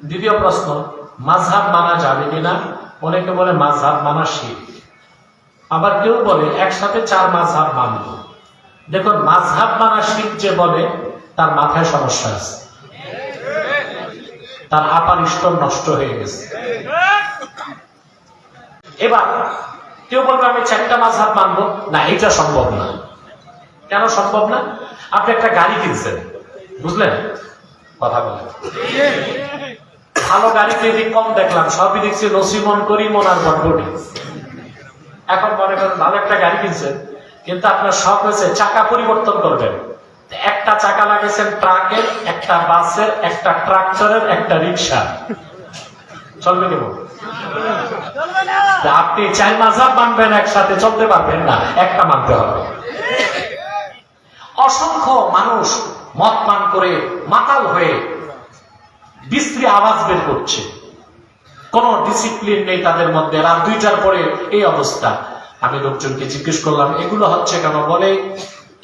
দ্বিতীয় প্রশ্ন, মাযহাব মানা যাবে কিনা? অনেকে বলে মাযহাব মানা শিরক, আবার কেউ বলে একসাথে 4 মাযহাব মানব। দেখুন, মাযহাব মানা শিরক যে বলে তার মাথায় সমস্যা আছে, তার আপার ইষ্টর নষ্ট হয়ে গেছে। এবার কেউ বলবে আমি 4টা মাযহাব মানবো না, এটা সম্ভব না। কেন সম্ভব না? আপনি একটা গাড়ি কিনছেন, বুঝলেন? কথা বলেন। ভালো গাড়িতে কম দেখলাম, সবই দেখছি নসিমন করিমন আর বটবটি। এখন মনে করেন ভালো একটা গাড়ি কিনছেন, কিন্তু আপনার শখ হয়েছে চাকা পরিবর্তন করবেন। একটা চাকা লাগাইছেন ট্রাকের, একটা বাসের, একটা ট্রাক্টরের, একটা রিক্সা। চলবে কেমন? আপনি 4 মাযহাব মানবেন, একসাথে চলতে পারবেন না, একটা মানতে হবে। অসংখ্য মানুষ মদ পান করে মাতাল হয়ে বিশ্রী আওয়াজ বের করছে, কোন ডিসিপ্লিন নেই তাদের মধ্যে। রাত 2টার পরে এই অবস্থা। আমি লোকজনকে জিজ্ঞেস করলাম এগুলো হচ্ছে কেন? বলে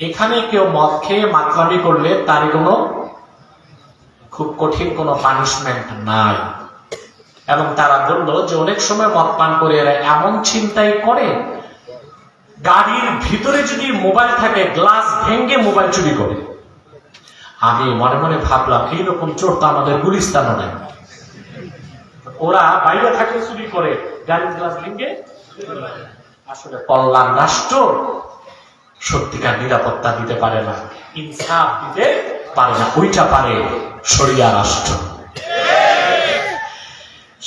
এখানে কেউ মদ খেয়ে মাতলামি করলে তার কোনো খুব কঠিন কোনো পানিশমেন্ট নাই। এবং তারা বললো যে অনেক সময় মদ পান করে এরা এমন ছিনতাই করে, গাড়ির ভিতরে যদি মোবাইল থাকে গ্লাস ভেঙে মোবাইল চুরি করে। আমি মনে মনে ভাবলাম এইরকম চোর তো আমাদের গুলিস্তানও নেই। ওরা বাইরে থাকলে চুরি করে, গাড়ির গ্লাস ভেঙে। আসলে কল্যাণ রাষ্ট্র সত্যিকার নিরাপত্তা দিতে পারে না, ইনসাফ দিতে পারে না, ওইটা পারে শরিয়া রাষ্ট্র।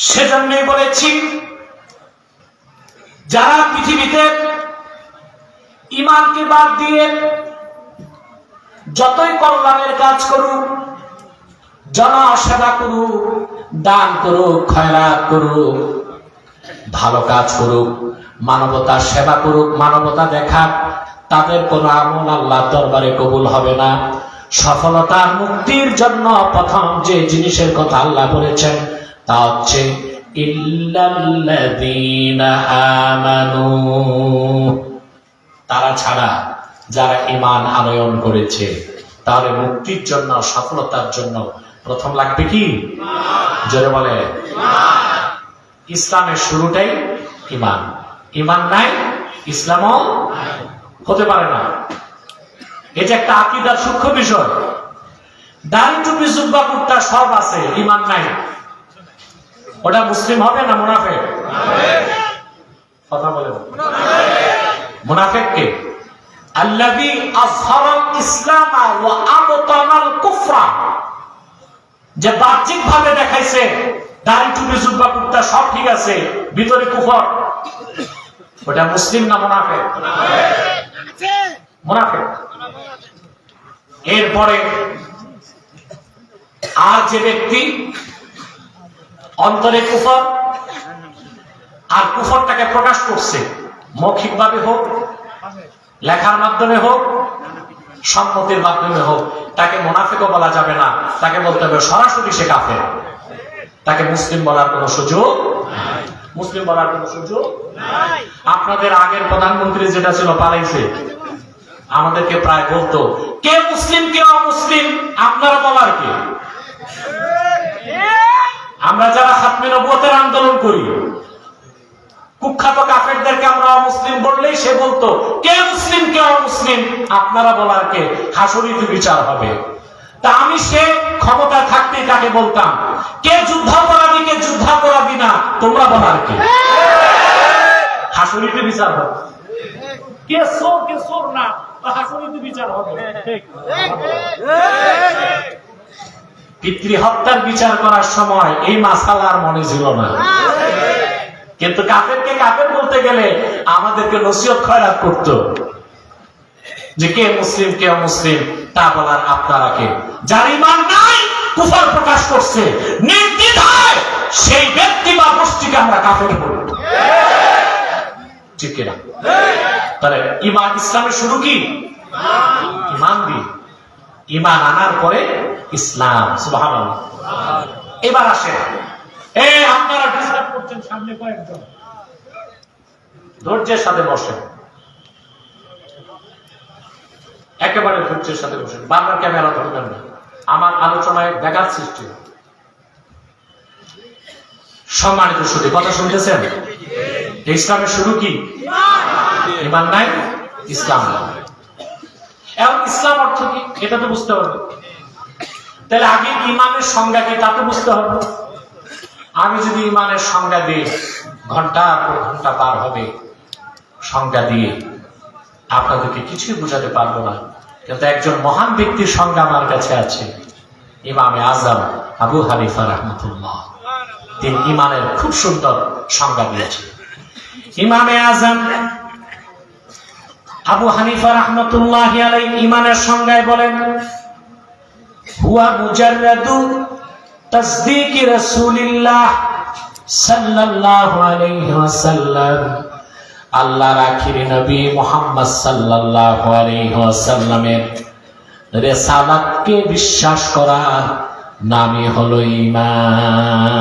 সেজন্যই বলেছি যারা পৃথিবীতে ঈমানকে বাদ দিয়ে যতই কল্যাণের কাজ করুক, জনসেবা করুক, দান করুক, খয়রাত করুক, ভালো কাজ করুক, মানবতার সেবা করুক, মানবতা দেখাক, তাদের কোনো আমল আল্লাহর দরবারে কবুল হবে না। সফলতার মুক্তির জন্য প্রথম যে জিনিসের কথা আল্লাহ বলেছেন তা হচ্ছে ইল্লাল্লাযীনা আমানু, তারা ছাড়া যারা ঈমান আনয়ন করেছে। তাহলে মুক্তির জন্য, সফলতার জন্য প্রথম লাগবে কি? জোরে বলে। ইসলামের শুরুটাই ঈমান। ঈমান নাই, ইসলামও হতে পারে না। এটা একটা আকীদার সূক্ষ্ম বিষয়। দাড়ি টুপি জুব্বা কুর্তা সব আছে, ঈমান নাই, ওটা মুসলিম হবে না মুনাফিক? কথা বলে। মুনাফিক কে? আল্লাযী আযহারাল ইসলাম ওয়া আবতানাল কুফরা, যে বাহ্যিক ভাবে দেখাইছে দাড়ি টুপি জুব্বা কুর্তা সব ঠিক আছে, ভিতরে কুফর, ওটা মুসলিম না মুনাফিক? মুনাফিক। এরপরে আর যে ব্যক্তি অন্তরে কুফর আর কুফরটাকে প্রকাশ করছে, মৌখিকভাবে হোক, লেখার মাধ্যমে হোক, সম্মতির মাধ্যমে হোক, তাকে মুনাফিকও বলা যাবে না, তাকে বলতে হবে সরাসরি সে কাফের। তাকে মুসলিম বলার কোনো সুযোগ নাই। মুসলিম বলার কোনো সুযোগ নাই। আপনাদের আগের প্রধানমন্ত্রী যেটা ছিল পালাইছে, আমাদেরকে প্রায় বলতো কে মুসলিম কে অমুসলিম আপনারা বলার কে? আমরা যারা খাতমে নবুয়তের আন্দোলন করি, কুখ্যাত কাফেরদেরকে আমরা অমুসলিম বললেই সে বলতো কে মুসলিম কে অমুসলিম আপনারা বলার কে? হাসরিতে বিচার হবে। তা আমি সে ক্ষমতা থাকতে তাকে বলতাম কে যুদ্ধাপরাধী কে যুদ্ধাপরাধী না তোমরা বলার কে? হাসরিতে বিচার হবে। কে চোর না, হাসরিতে বিচার হবে। পিতৃহত্যার বিচার করার সময় এই মাসালা আর মনে ছিল না, কিন্তু কাফেরকে কাফের বলতে গেলে আমাদেরকে নসিহত খয়রাত করতো যে কে মুসলিম কে অমুসলিম তা বলার আপনারা কে? যার ঈমান নাই, কুফর প্রকাশ করছে, নির্দ্বিধায় সেই ব্যক্তি বা গোষ্ঠীকে আমরা কাফের বলি। ঠিক কিনা? তাহলে ঈমান, ইসলামের শুরু কি? ঈমান দিয়ে, ঈমান আনার পরে ইসলাম। সুবহানাল্লাহ। এবার আসে, আপনারা ডিস্টার্ব করছেন, সামনে কয়েকজন, ধৈর্যের সাথে বসেন, একেবারে ধৈর্যের সাথে বসেন, বারবার ক্যামেরা ধরবেন না, আমার আলোচনায় ব্যাঘাত সৃষ্টি হয়। সম্মানিত শুধু কথা শুনতেছেন? ইসলামের শুরু কি? ঈমান নাই, ইসলাম নাই। এখন ইসলাম অর্থ কি এটা তো বুঝতে হবে। তাহলে আগে ঈমানের সংজ্ঞা কি তা তো বুঝতে হবে। আমি যদি ঈমানের সংজ্ঞা দিই ঘন্টার পর ঘন্টা পার হবে সংজ্ঞা দিয়ে, আপনাদেরকে কিছুই বোঝাতে পারবো না। কিন্তু একজন মহান ব্যক্তির সংজ্ঞা আমার কাছে আছে, ইমামে আজম আবু হানিফা রাহমাতুল্লাহ। তিনি ঈমানের খুব সুন্দর সংজ্ঞা দিয়েছেন। ইমামে আজম আবু হানিফা রাহমাতুল্লাহি আলাইহি ঈমানের সংজ্ঞায় বলেন, হুয়া মুজাররাদু তাসদীকি রাসূলিল্লাহ সাল্লাল্লাহু আলাইহি ওয়াসাল্লাম, আল্লাহর আখির নবী মুহাম্মদ সাল্লাল্লাহু আলাইহি ওয়াসাল্লামের রিসালাতকে বিশ্বাস করা নামই হলো ঈমান।